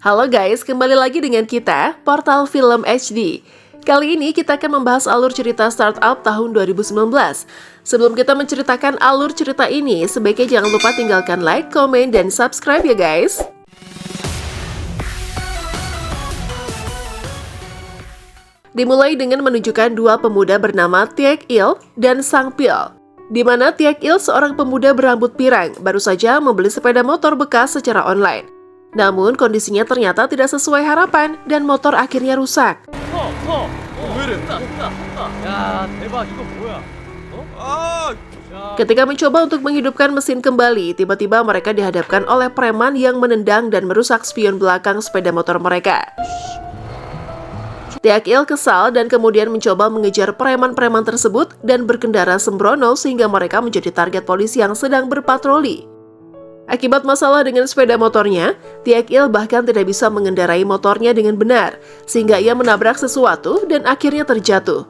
Halo guys, kembali lagi dengan kita, Portal Film HD. Kali ini kita akan membahas alur cerita startup tahun 2019. Sebelum kita menceritakan alur cerita ini, sebaiknya jangan lupa tinggalkan like, komen, dan subscribe ya guys. Dimulai dengan menunjukkan dua pemuda bernama Taek Il dan Sang Pil. Di mana Taek Il, seorang pemuda berambut pirang, baru saja membeli sepeda motor bekas secara online. Namun kondisinya ternyata tidak sesuai harapan dan motor akhirnya rusak. Ketika mencoba untuk menghidupkan mesin kembali, tiba-tiba mereka dihadapkan oleh preman yang menendang dan merusak spion belakang sepeda motor mereka. Taek Il kesal dan kemudian mencoba mengejar preman-preman tersebut dan berkendara sembrono sehingga mereka menjadi target polisi yang sedang berpatroli. Akibat masalah dengan sepeda motornya, Taek Il bahkan tidak bisa mengendarai motornya dengan benar, sehingga ia menabrak sesuatu dan akhirnya terjatuh.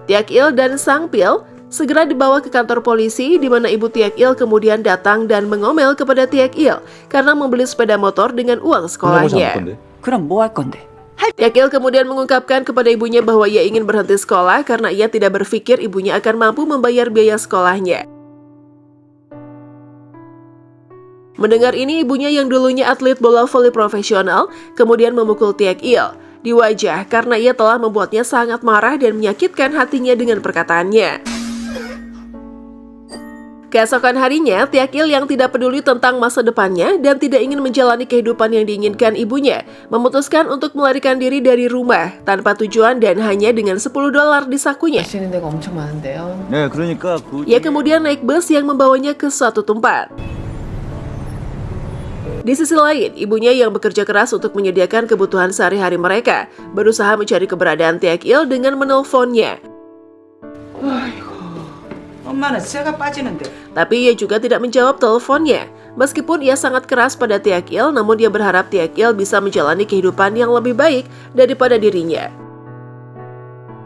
Taek Il dan Sang Pil segera dibawa ke kantor polisi, di mana ibu Taek Il kemudian datang dan mengomel kepada Taek Il karena membeli sepeda motor dengan uang sekolahnya. 그럼 뭐 할 건데? Taek Il kemudian mengungkapkan kepada ibunya bahwa ia ingin berhenti sekolah karena ia tidak berpikir ibunya akan mampu membayar biaya sekolahnya. Mendengar ini, ibunya yang dulunya atlet bola voli profesional kemudian memukul Taek Il di wajah karena ia telah membuatnya sangat marah dan menyakitkan hatinya dengan perkataannya. Keesokan harinya, Taek Il yang tidak peduli tentang masa depannya dan tidak ingin menjalani kehidupan yang diinginkan ibunya, memutuskan untuk melarikan diri dari rumah tanpa tujuan dan hanya dengan $10 di sakunya. 가시는 데가 엄청 많은데요. 네, 그러니까 Ia kemudian naik bus yang membawanya ke suatu tempat. Di sisi lain, ibunya yang bekerja keras untuk menyediakan kebutuhan sehari-hari mereka, berusaha mencari keberadaan Taek Il dengan menelponnya. 엄마는 쇠가 빠지는데. Tapi ia juga tidak menjawab teleponnya. Meskipun ia sangat keras pada Taek Il, namun dia berharap Taek Il bisa menjalani kehidupan yang lebih baik daripada dirinya.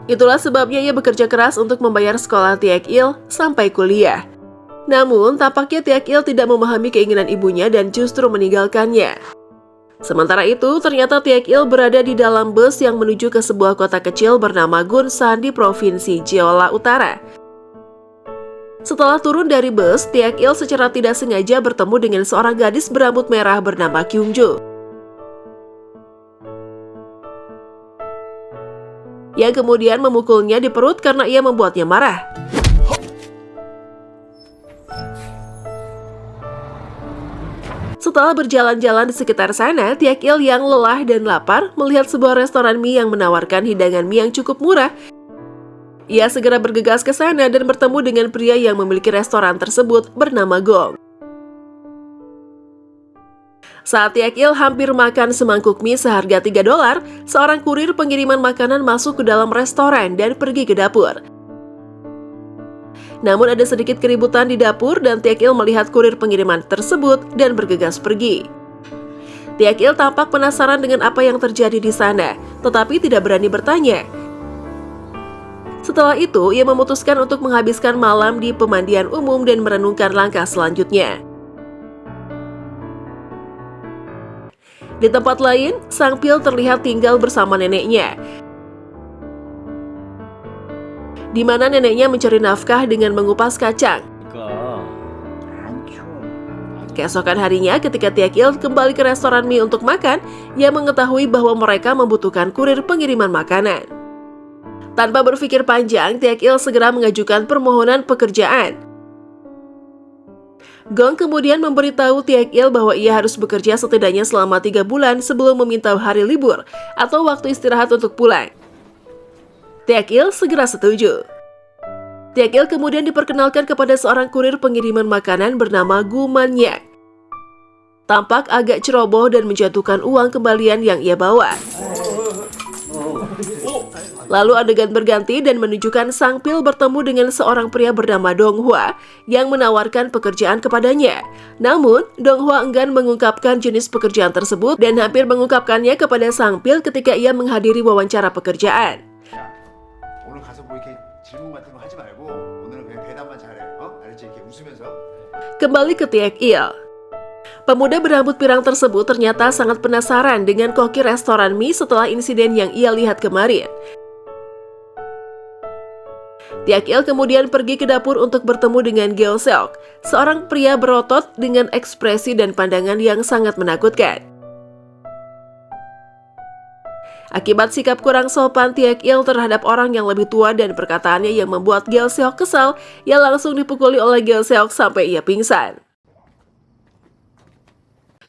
Itulah sebabnya ia bekerja keras untuk membayar sekolah Taek Il sampai kuliah. Namun, tampaknya Taek Il tidak memahami keinginan ibunya dan justru meninggalkannya. Sementara itu, ternyata Taek Il berada di dalam bus yang menuju ke sebuah kota kecil bernama Gunsan di Provinsi Jeolla Utara. Setelah turun dari bus, Taek Il secara tidak sengaja bertemu dengan seorang gadis berambut merah bernama Kyungju. Yang kemudian memukulnya di perut karena ia membuatnya marah. Setelah berjalan-jalan di sekitar sana, Taek Il yang lelah dan lapar melihat sebuah restoran mie yang menawarkan hidangan mie yang cukup murah. Ia segera bergegas ke sana dan bertemu dengan pria yang memiliki restoran tersebut bernama Gong. Saat Taek Il hampir makan semangkuk mie seharga $3, seorang kurir pengiriman makanan masuk ke dalam restoran dan pergi ke dapur. Namun ada sedikit keributan di dapur dan Taek Il melihat kurir pengiriman tersebut dan bergegas pergi. Taek Il tampak penasaran dengan apa yang terjadi di sana, tetapi tidak berani bertanya. Setelah itu, ia memutuskan untuk menghabiskan malam di pemandian umum dan merenungkan langkah selanjutnya. Di tempat lain, Sang Pil terlihat tinggal bersama neneknya, di mana neneknya mencari nafkah dengan mengupas kacang. Keesokan harinya, ketika Taek Il kembali ke restoran mie untuk makan, ia mengetahui bahwa mereka membutuhkan kurir pengiriman makanan. Tanpa berpikir panjang, Taek Il segera mengajukan permohonan pekerjaan. Gong kemudian memberitahu Taek Il bahwa ia harus bekerja setidaknya selama 3 bulan sebelum meminta hari libur atau waktu istirahat untuk pulang. Taek Il segera setuju. Taek Il kemudian diperkenalkan kepada seorang kurir pengiriman makanan bernama Gu Man-yak. Tampak agak ceroboh dan menjatuhkan uang kembalian yang ia bawa. Lalu adegan berganti dan menunjukkan Sang Pil bertemu dengan seorang pria bernama Dong Hwa yang menawarkan pekerjaan kepadanya. Namun, Dong Hwa enggan mengungkapkan jenis pekerjaan tersebut dan hampir mengungkapkannya kepada Sang Pil ketika ia menghadiri wawancara pekerjaan. 오늘 가서 뭐 이렇게 질문 같은 거 하지 말고 오늘은 그냥 대답만 잘해. 알았지? 이렇게 웃으면서. Kembali ke Taek Il. Pemuda berambut pirang tersebut ternyata sangat penasaran dengan koki restoran mie setelah insiden yang ia lihat kemarin. Tiak Il kemudian pergi ke dapur untuk bertemu dengan Geo Seok, seorang pria berotot dengan ekspresi dan pandangan yang sangat menakutkan. Akibat sikap kurang sopan Tiak Il terhadap orang yang lebih tua dan perkataannya yang membuat Geo Seok kesal, ia langsung dipukuli oleh Geo Seok sampai ia pingsan.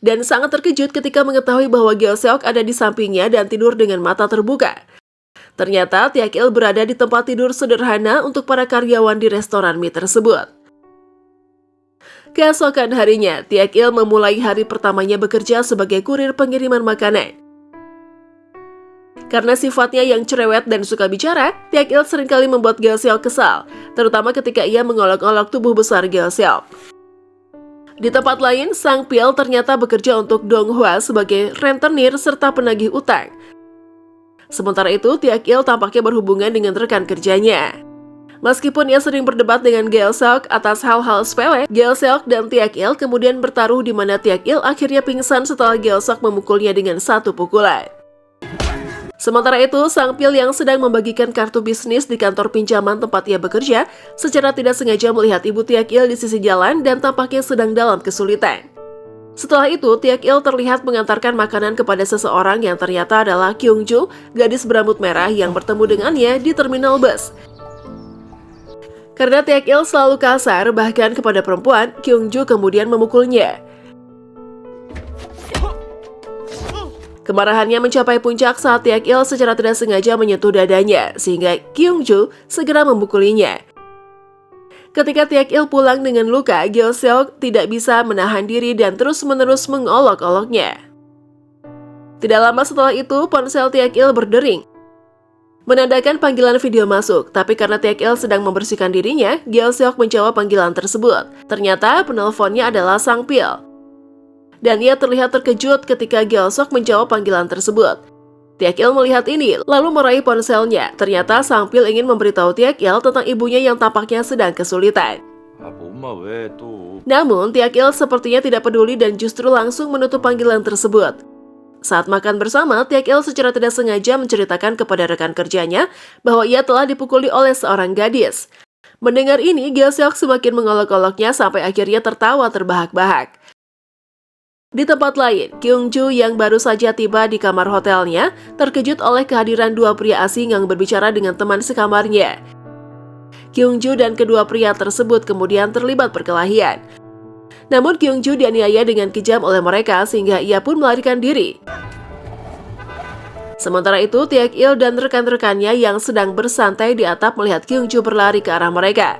Dan sangat terkejut ketika mengetahui bahwa Geo Seok ada di sampingnya dan tidur dengan mata terbuka. Ternyata Tiak Il berada di tempat tidur sederhana untuk para karyawan di restoran mie tersebut. Keesokan harinya, Tiak Il memulai hari pertamanya bekerja sebagai kurir pengiriman makanan. Karena sifatnya yang cerewet dan suka bicara, Tiak Il seringkali membuat Geo Seok kesal, terutama ketika ia mengolok-olok tubuh besar Geo Seok. Di tempat lain, Sang Pil ternyata bekerja untuk Dong Hwa sebagai rentenir serta penagih utang. Sementara itu, Tiak Il tampaknya berhubungan dengan rekan kerjanya. Meskipun ia sering berdebat dengan Geo Seok atas hal-hal sepele, Geo Seok dan Tiak Il kemudian bertaruh di mana Tiak Il akhirnya pingsan setelah Geo Seok memukulnya dengan satu pukulan. Sementara itu, Sang Pil yang sedang membagikan kartu bisnis di kantor pinjaman tempat ia bekerja, secara tidak sengaja melihat ibu Tiak Il di sisi jalan dan tampaknya sedang dalam kesulitan. Setelah itu, Tiak Il terlihat mengantarkan makanan kepada seseorang yang ternyata adalah Kyung Joo, gadis berambut merah yang bertemu dengannya di terminal bus. Karena Tiak Il selalu kasar, bahkan kepada perempuan, Kyung Joo kemudian memukulnya. Kemarahannya mencapai puncak saat Tiak Il secara tidak sengaja menyentuh dadanya, sehingga Kyung Joo segera memukulinya. Ketika Tiak Il pulang dengan luka, Geo Seok tidak bisa menahan diri dan terus-menerus mengolok-oloknya. Tidak lama setelah itu, ponsel Tiak Il berdering, menandakan panggilan video masuk, tapi karena Tiak Il sedang membersihkan dirinya, Geo Seok menjawab panggilan tersebut. Ternyata penelponnya adalah Sang Pil. Dan ia terlihat terkejut ketika Geo Seok menjawab panggilan tersebut. Tiak Il melihat ini, lalu meraih ponselnya. Ternyata Sang Pil ingin memberitahu Tiak Il tentang ibunya yang tampaknya sedang kesulitan. Namun, Tiak Il sepertinya tidak peduli dan justru langsung menutup panggilan tersebut. Saat makan bersama, Tiak Il secara tidak sengaja menceritakan kepada rekan kerjanya bahwa ia telah dipukuli oleh seorang gadis. Mendengar ini, Geo Seok semakin mengolok-oloknya sampai akhirnya tertawa terbahak-bahak. Di tempat lain, Kyung Joo yang baru saja tiba di kamar hotelnya terkejut oleh kehadiran dua pria asing yang berbicara dengan teman sekamarnya. Kyung Joo dan kedua pria tersebut kemudian terlibat perkelahian. Namun Kyung Joo dianiaya dengan kejam oleh mereka sehingga ia pun melarikan diri. Sementara itu, Tiak Il dan rekan-rekannya yang sedang bersantai di atap melihat Kyung Joo berlari ke arah mereka.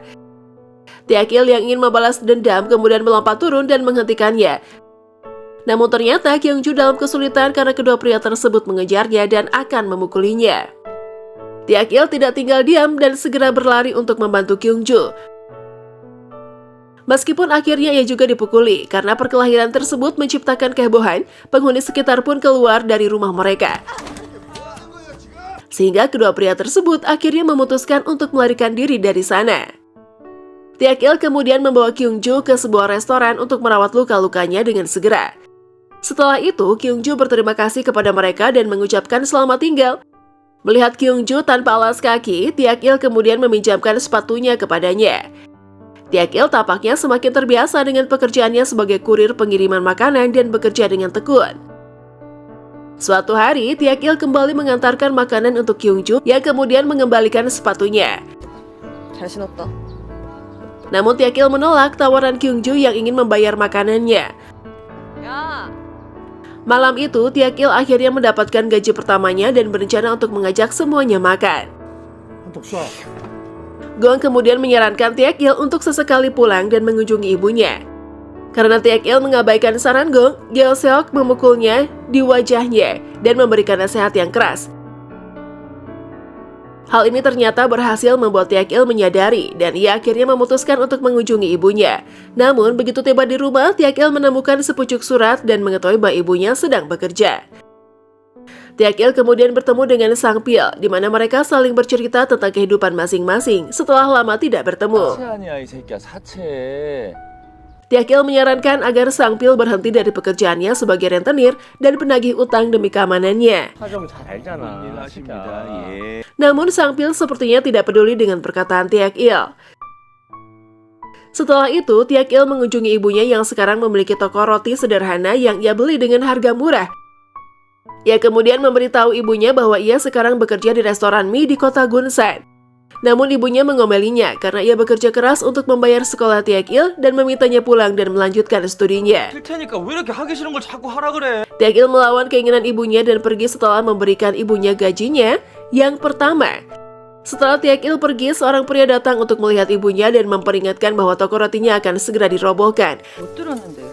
Tiak Il yang ingin membalas dendam kemudian melompat turun dan menghentikannya. Namun ternyata Kyung Joo dalam kesulitan karena kedua pria tersebut mengejarnya dan akan memukulinya. Tiak Il tidak tinggal diam dan segera berlari untuk membantu Kyung Joo. Meskipun akhirnya ia juga dipukuli, karena perkelahian tersebut menciptakan kehebohan, penghuni sekitar pun keluar dari rumah mereka. Sehingga kedua pria tersebut akhirnya memutuskan untuk melarikan diri dari sana. Tiak Il kemudian membawa Kyung Joo ke sebuah restoran untuk merawat luka-lukanya dengan segera. Setelah itu, Kyung Joo berterima kasih kepada mereka dan mengucapkan selamat tinggal. Melihat Kyung Joo tanpa alas kaki, Tiak Il kemudian meminjamkan sepatunya kepadanya. Tiak Il tampaknya semakin terbiasa dengan pekerjaannya sebagai kurir pengiriman makanan dan bekerja dengan tekun. Suatu hari, Tiak Il kembali mengantarkan makanan untuk Kyung Joo yang kemudian mengembalikan sepatunya. 잘 신었다. Namun Tiak Il menolak tawaran Kyung Joo yang ingin membayar makanannya. 야! Malam itu, Tiak Il akhirnya mendapatkan gaji pertamanya dan berencana untuk mengajak semuanya makan. Gong kemudian menyarankan Tiak Il untuk sesekali pulang dan mengunjungi ibunya. Karena Tiak Il mengabaikan saran Gong, Geo Seok memukulnya di wajahnya dan memberikan nasihat yang keras. Hal ini ternyata berhasil membuat Tiak Il menyadari dan ia akhirnya memutuskan untuk mengunjungi ibunya. Namun begitu tiba di rumah, Tiak Il menemukan sepucuk surat dan mengetahui bahwa ibunya sedang bekerja. Tiak Il kemudian bertemu dengan Sang Pil, di mana mereka saling bercerita tentang kehidupan masing-masing setelah lama tidak bertemu. Tiak Il menyarankan agar Sang Pil berhenti dari pekerjaannya sebagai rentenir dan penagih utang demi keamanannya. 사정 잘 알잖아. 하십니다. 예. Namun Sang Pil sepertinya tidak peduli dengan perkataan Tiak Il. Setelah itu, Tiak Il mengunjungi ibunya yang sekarang memiliki toko roti sederhana yang ia beli dengan harga murah. Ia kemudian memberitahu ibunya bahwa ia sekarang bekerja di restoran mie di kota Gunsan. Namun ibunya mengomelinya karena ia bekerja keras untuk membayar sekolah Tiak Il dan memintanya pulang dan melanjutkan studinya. 할 테니까 왜 이렇게 하기 싫은 걸 자꾸 하라 그래? Tiak Il melawan keinginan ibunya dan pergi setelah memberikan ibunya gajinya yang pertama. Setelah Tiak Il pergi, seorang pria datang untuk melihat ibunya dan memperingatkan bahwa toko rotinya akan segera dirobohkan. 못 들었는데요.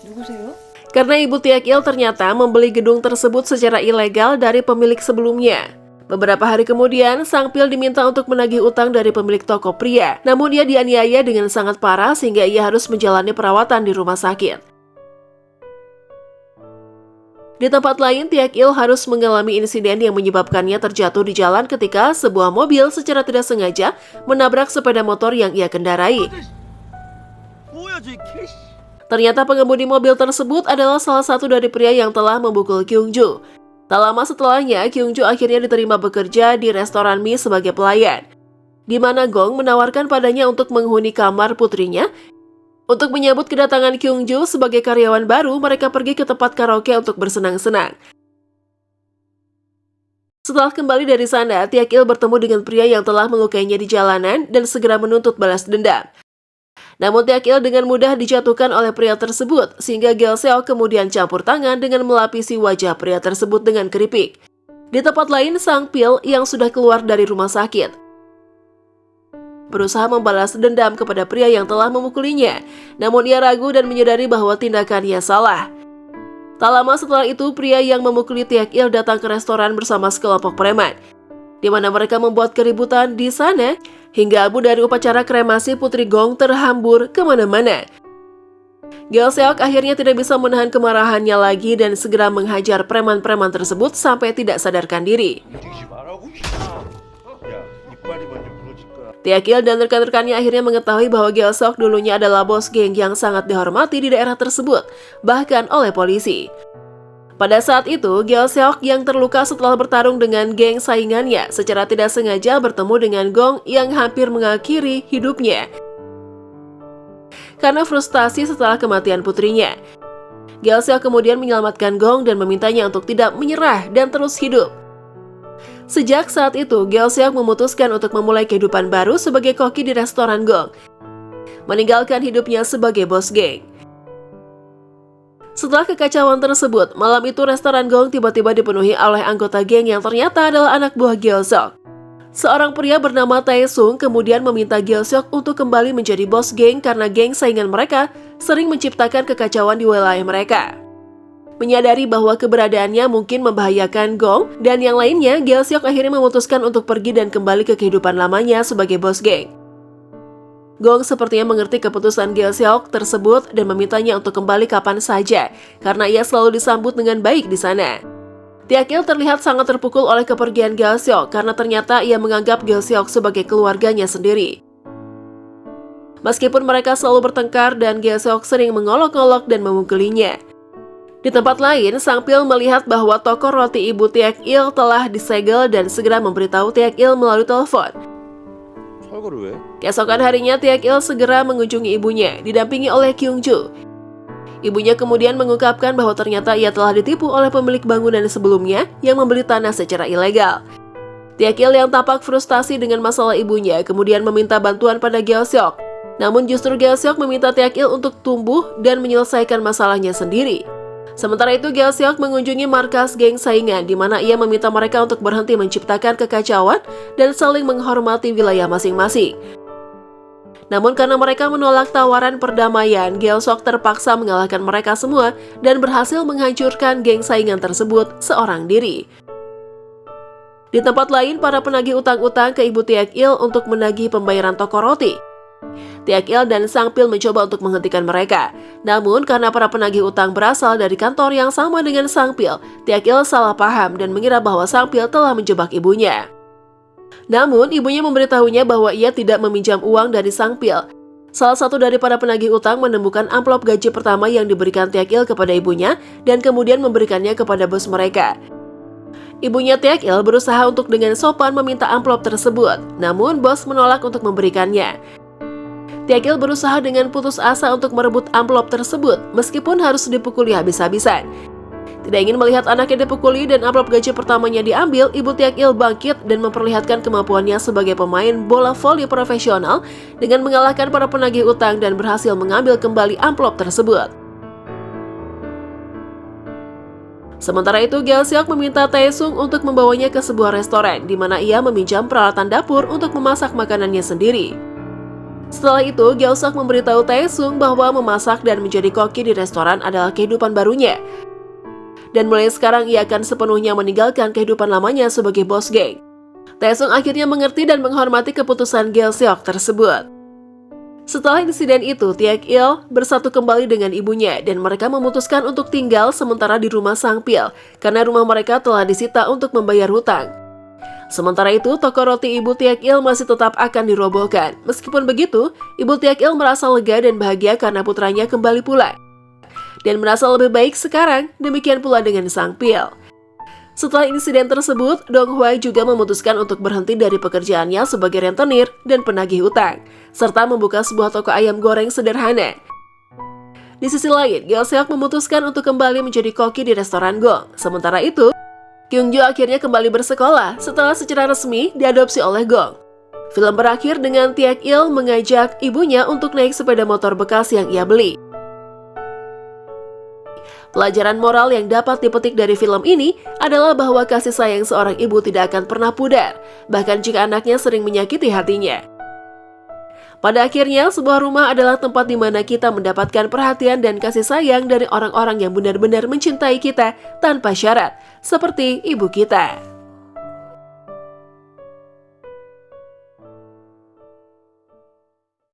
누구세요? Karena ibu Tiak Il ternyata membeli gedung tersebut secara ilegal dari pemilik sebelumnya. Beberapa hari kemudian, Sang Pil diminta untuk menagih utang dari pemilik toko pria. Namun ia dianiaya dengan sangat parah sehingga ia harus menjalani perawatan di rumah sakit. Di tempat lain, Tiak Il harus mengalami insiden yang menyebabkannya terjatuh di jalan ketika sebuah mobil secara tidak sengaja menabrak sepeda motor yang ia kendarai. 뭐야 저 개. Ternyata pengemudi mobil tersebut adalah salah satu dari pria yang telah memukul Kyungju. Tak lama setelahnya, Kyungju akhirnya diterima bekerja di restoran mie sebagai pelayan, di mana Gong menawarkan padanya untuk menghuni kamar putrinya. Untuk menyambut kedatangan Kyungju sebagai karyawan baru, mereka pergi ke tempat karaoke untuk bersenang-senang. Setelah kembali dari sana, Tiak Il bertemu dengan pria yang telah melukainya di jalanan dan segera menuntut balas dendam. Namun Tiak Il dengan mudah dijatuhkan oleh pria tersebut, sehingga Gyeol Seok kemudian campur tangan dengan melapisi wajah pria tersebut dengan keripik. Di tempat lain, Sang Pil yang sudah keluar dari rumah sakit berusaha membalas dendam kepada pria yang telah memukulinya. Namun ia ragu dan menyadari bahwa tindakannya salah. Tak lama setelah itu, pria yang memukuli Tiak Il datang ke restoran bersama sekelompok preman, di mana mereka membuat keributan di sana, hingga abu dari upacara kremasi Putri Gong terhambur kemana-mana. Gyeol Seok akhirnya tidak bisa menahan kemarahannya lagi dan segera menghajar preman-preman tersebut sampai tidak sadarkan diri. 움직이지 말라고. 야, 이빨이 먼저 부러질 거야. Tiak Il dan rekan-rekannya akhirnya mengetahui bahwa Gyeol Seok dulunya adalah bos geng yang sangat dihormati di daerah tersebut, bahkan oleh polisi. Pada saat itu, Gyeol Seok yang terluka setelah bertarung dengan geng saingannya secara tidak sengaja bertemu dengan Gong yang hampir mengakhiri hidupnya karena frustasi setelah kematian putrinya. Gyeol Seok kemudian menyelamatkan Gong dan memintanya untuk tidak menyerah dan terus hidup. Sejak saat itu, Gyeol Seok memutuskan untuk memulai kehidupan baru sebagai koki di restoran Gong, meninggalkan hidupnya sebagai bos geng. Setelah kekacauan tersebut, malam itu restoran Gong tiba-tiba dipenuhi oleh anggota geng yang ternyata adalah anak buah Gyeol Seok. Seorang pria bernama Tae Sung kemudian meminta Gyeol Seok untuk kembali menjadi bos geng karena geng saingan mereka sering menciptakan kekacauan di wilayah mereka. Menyadari bahwa keberadaannya mungkin membahayakan Gong dan yang lainnya, Gyeol Seok akhirnya memutuskan untuk pergi dan kembali ke kehidupan lamanya sebagai bos geng. Gong sepertinya mengerti keputusan Gyeol Seok tersebut dan memintanya untuk kembali kapan saja karena ia selalu disambut dengan baik di sana. Tiak Il terlihat sangat terpukul oleh kepergian Gyeol Seok karena ternyata ia menganggap Gyeol Seok sebagai keluarganya sendiri. Meskipun mereka selalu bertengkar dan Gyeol Seok sering mengolok-olok dan memukulinya. Di tempat lain, Sang Pil melihat bahwa toko roti ibu Tiak Il telah disegel dan segera memberitahu Tiak Il melalui telepon. 철거를 왜? Keesokan harinya, Tiak Il segera mengunjungi ibunya, didampingi oleh Kyungju. Ibunya kemudian mengungkapkan bahwa ternyata ia telah ditipu oleh pemilik bangunan sebelumnya yang membeli tanah secara ilegal. Tiak Il yang tampak frustasi dengan masalah ibunya kemudian meminta bantuan pada Gyeol Seok. Namun justru Gyeol Seok meminta Tiak Il untuk tumbuh dan menyelesaikan masalahnya sendiri. Sementara itu, Gyeol Seok mengunjungi markas geng saingan di mana ia meminta mereka untuk berhenti menciptakan kekacauan dan saling menghormati wilayah masing-masing. Namun karena mereka menolak tawaran perdamaian, Gyeol Seok terpaksa mengalahkan mereka semua dan berhasil menghancurkan geng saingan tersebut seorang diri. Di tempat lain, para penagih utang-utang ke ibu Tiak Il untuk menagih pembayaran toko roti. Tiak Il dan Sang Pil mencoba untuk menghentikan mereka. Namun karena para penagih utang berasal dari kantor yang sama dengan Sang Pil, Tiak Il salah paham dan mengira bahwa Sang Pil telah menjebak ibunya. Namun ibunya memberitahunya bahwa ia tidak meminjam uang dari Sang Pil. Salah satu dari para penagih utang menemukan amplop gaji pertama yang diberikan Taek Il kepada ibunya dan kemudian memberikannya kepada bos mereka. Ibunya Taek Il berusaha untuk dengan sopan meminta amplop tersebut, namun bos menolak untuk memberikannya. Taek Il berusaha dengan putus asa untuk merebut amplop tersebut, meskipun harus dipukuli habis-habisan. Tidak ingin melihat anaknya dipukuli dan amplop gaji pertamanya diambil, ibu Taek Il bangkit dan memperlihatkan kemampuannya sebagai pemain bola voli profesional dengan mengalahkan para penagih utang dan berhasil mengambil kembali amplop tersebut. Sementara itu, Gyeoseok meminta Taesung untuk membawanya ke sebuah restoran di mana ia meminjam peralatan dapur untuk memasak makanannya sendiri. Setelah itu, Gyeoseok memberitahu Taesung bahwa memasak dan menjadi koki di restoran adalah kehidupan barunya. Dan mulai sekarang ia akan sepenuhnya meninggalkan kehidupan lamanya sebagai bos geng. Taesung akhirnya mengerti dan menghormati keputusan Gyeoseok tersebut. Setelah insiden itu, Taek Il bersatu kembali dengan ibunya dan mereka memutuskan untuk tinggal sementara di rumah Sang Pil karena rumah mereka telah disita untuk membayar hutang. Sementara itu, toko roti ibu Taek Il masih tetap akan dirobohkan. Meskipun begitu, ibu Taek Il merasa lega dan bahagia karena putranya kembali pulang dan merasa lebih baik sekarang, demikian pula dengan Sang Pil. Setelah insiden tersebut, Dong Hwai juga memutuskan untuk berhenti dari pekerjaannya sebagai rentenir dan penagih hutang, serta membuka sebuah toko ayam goreng sederhana. Di sisi lain, Gyeoseok memutuskan untuk kembali menjadi koki di restoran Gong. Sementara itu, Kyungjo akhirnya kembali bersekolah setelah secara resmi diadopsi oleh Gong. Film berakhir dengan Taek Il mengajak ibunya untuk naik sepeda motor bekas yang ia beli. Pelajaran moral yang dapat dipetik dari film ini adalah bahwa kasih sayang seorang ibu tidak akan pernah pudar, bahkan jika anaknya sering menyakiti hatinya. Pada akhirnya, sebuah rumah adalah tempat di mana kita mendapatkan perhatian dan kasih sayang dari orang-orang yang benar-benar mencintai kita tanpa syarat, seperti ibu kita.